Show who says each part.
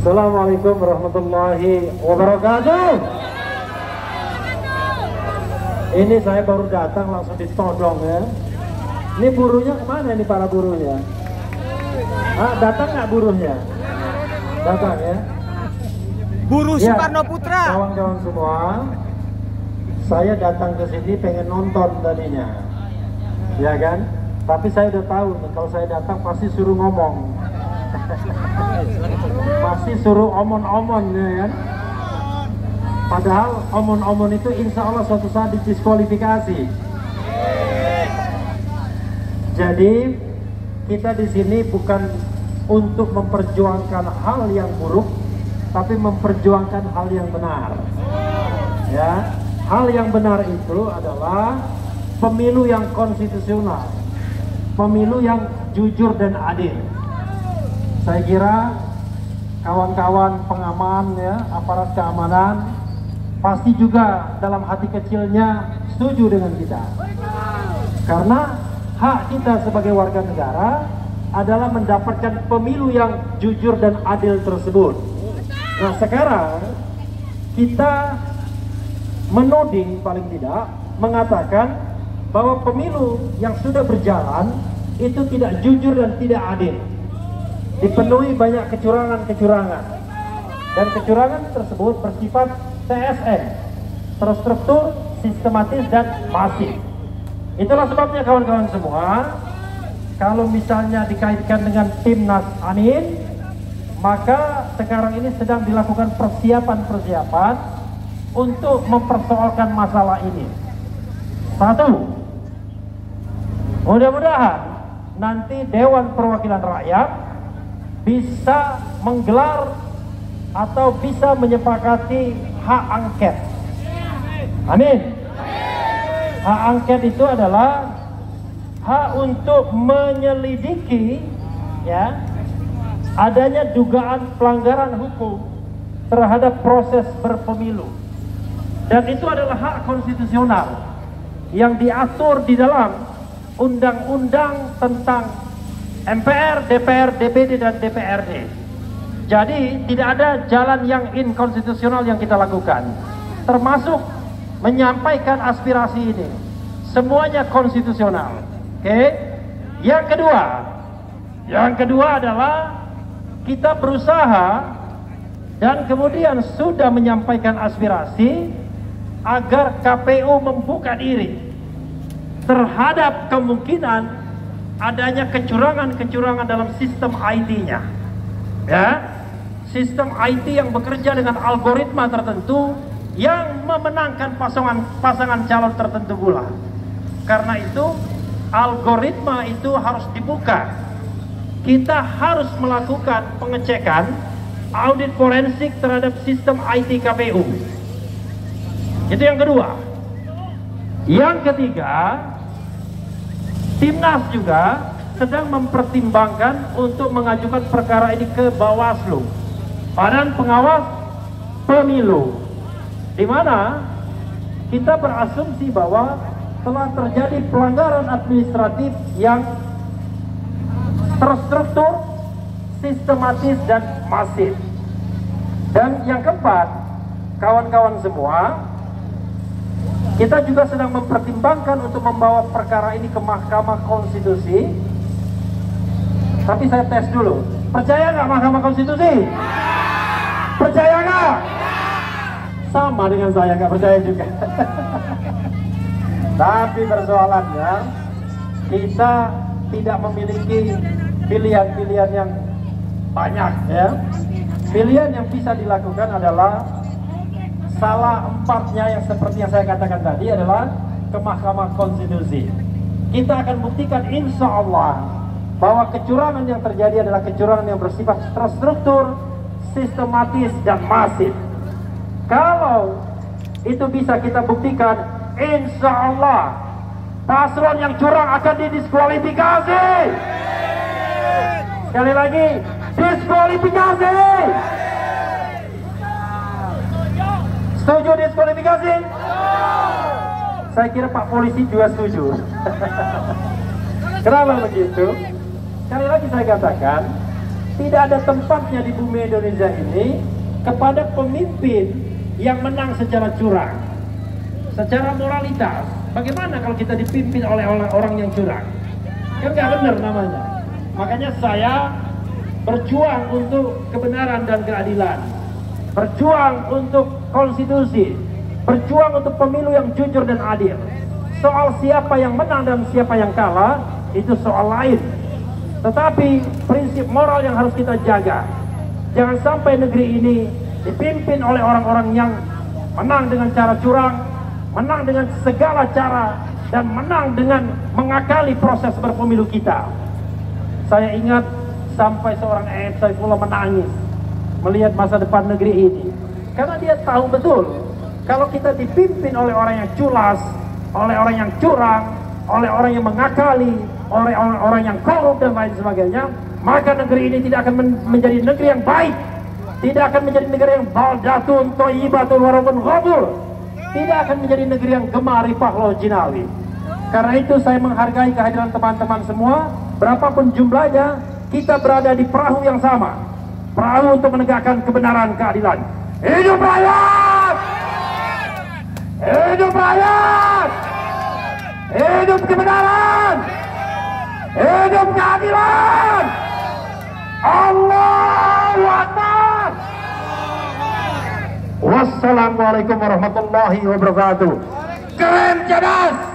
Speaker 1: Assalamualaikum warahmatullahi wabarakatuh. Ini saya baru datang langsung ditodong ya. Ini buruhnya kemana ini para buruhnya? Datang nggak buruhnya? Datang ya.
Speaker 2: Buruh
Speaker 1: Ya,
Speaker 2: Soekarno Putra.
Speaker 1: kawan-kawan semua, saya datang ke sini pengen nonton tadinya, ya kan? Tapi saya udah tahu nih, kalau saya datang pasti suruh ngomong, pasti suruh omon-omon, ya kan? Padahal omon-omon itu insya Allah suatu saat didiskualifikasi. Jadi kita di sini bukan untuk memperjuangkan hal yang buruk, tapi memperjuangkan hal yang benar. Ya, hal yang benar itu adalah pemilu yang konstitusional, pemilu yang jujur dan adil. Saya kira kawan-kawan pengaman ya, aparat keamanan pasti juga dalam hati kecilnya setuju dengan kita. Karena hak kita sebagai warga negara adalah mendapatkan pemilu yang jujur dan adil tersebut. Nah, sekarang kita menuding, paling tidak mengatakan bahwa pemilu yang sudah berjalan itu tidak jujur dan tidak adil, dipenuhi banyak kecurangan-kecurangan, dan kecurangan tersebut bersifat TSN, terstruktur, sistematis, dan masif. Itulah sebabnya kawan-kawan semua, kalau misalnya dikaitkan dengan Timnas Amin, maka sekarang ini sedang dilakukan persiapan-persiapan untuk mempersoalkan masalah ini. Satu, mudah-mudahan nanti Dewan Perwakilan Rakyat bisa menggelar atau bisa menyepakati hak angket. Amin. Hak angket itu adalah hak untuk menyelidiki ya adanya dugaan pelanggaran hukum terhadap proses berpemilu, dan itu adalah hak konstitusional yang diatur di dalam undang-undang tentang MPR, DPR, DPD, dan DPRD. Jadi tidak ada jalan yang inkonstitusional yang kita lakukan, termasuk menyampaikan aspirasi ini. Semuanya konstitusional. Oke. Yang kedua adalah kita berusaha dan kemudian sudah menyampaikan aspirasi agar KPU membuka diri terhadap kemungkinan adanya kecurangan-kecurangan dalam sistem IT-nya. Ya, sistem IT yang bekerja dengan algoritma tertentu yang memenangkan pasangan calon tertentu pula. Karena itu algoritma itu harus dibuka. Kita harus melakukan pengecekan audit forensik terhadap sistem IT KPU. Itu yang kedua. Yang ketiga, Timnas juga sedang mempertimbangkan untuk mengajukan perkara ini ke Bawaslu, Badan Pengawas Pemilu, di mana kita berasumsi bahwa telah terjadi pelanggaran administratif yang terstruktur, sistematis, dan masif. Dan yang keempat, kawan-kawan semua, kita juga sedang mempertimbangkan untuk membawa perkara ini ke Mahkamah Konstitusi. Tapi saya tes dulu, percaya nggak Mahkamah Konstitusi? Percaya nggak? Sama dengan saya, nggak percaya juga. Tapi persoalannya, kita tidak memiliki pilihan-pilihan yang banyak ya. Pilihan yang bisa dilakukan adalah salah empatnya yang seperti yang saya katakan tadi adalah ke Mahkamah Konstitusi. Kita akan buktikan insya Allah bahwa kecurangan yang terjadi adalah kecurangan yang bersifat terstruktur, sistematis, dan masif. Kalau itu bisa kita buktikan, insya Allah paslon yang curang akan didiskualifikasi. Sekali lagi, diskualifikasi. Setuju diskualifikasi? Saya kira Pak Polisi juga setuju. Kenapa begitu? Sekali lagi saya katakan, Tidak ada tempatnya di bumi Indonesia ini kepada pemimpin yang menang secara curang, secara moralitas. Bagaimana kalau kita dipimpin oleh orang yang curang? Kan nggak benar namanya. Makanya saya berjuang untuk kebenaran dan keadilan, berjuang untuk konstitusi, berjuang untuk pemilu yang jujur dan adil. Soal siapa yang menang dan siapa yang kalah itu soal lain. Tetapi prinsip moral yang harus kita jaga, jangan sampai negeri ini dipimpin oleh orang-orang yang menang dengan cara curang, menang dengan segala cara, dan menang dengan mengakali proses berpemilu kita. Saya ingat sampai seorang Ed Saifullah menangis melihat masa depan negeri ini, karena dia tahu betul kalau kita dipimpin oleh orang yang culas, oleh orang yang curang, oleh orang yang mengakali, oleh orang-orang yang korup dan lain sebagainya, maka negeri ini tidak akan menjadi negeri yang baik, tidak akan menjadi negeri yang baldatun thayyibatun warabun ghafur, tidak akan menjadi negeri yang gemari pahlo jinawi. Karena itu saya menghargai kehadiran teman-teman semua, berapapun jumlahnya, kita berada di perahu yang sama, perahu untuk menegakkan kebenaran, keadilan. Hidup rakyat! Hidup rakyat! Hidup kebenaran! Hidup keadilan! Allahu Akbar! Wassalamualaikum warahmatullahi wabarakatuh. Keren cerdas!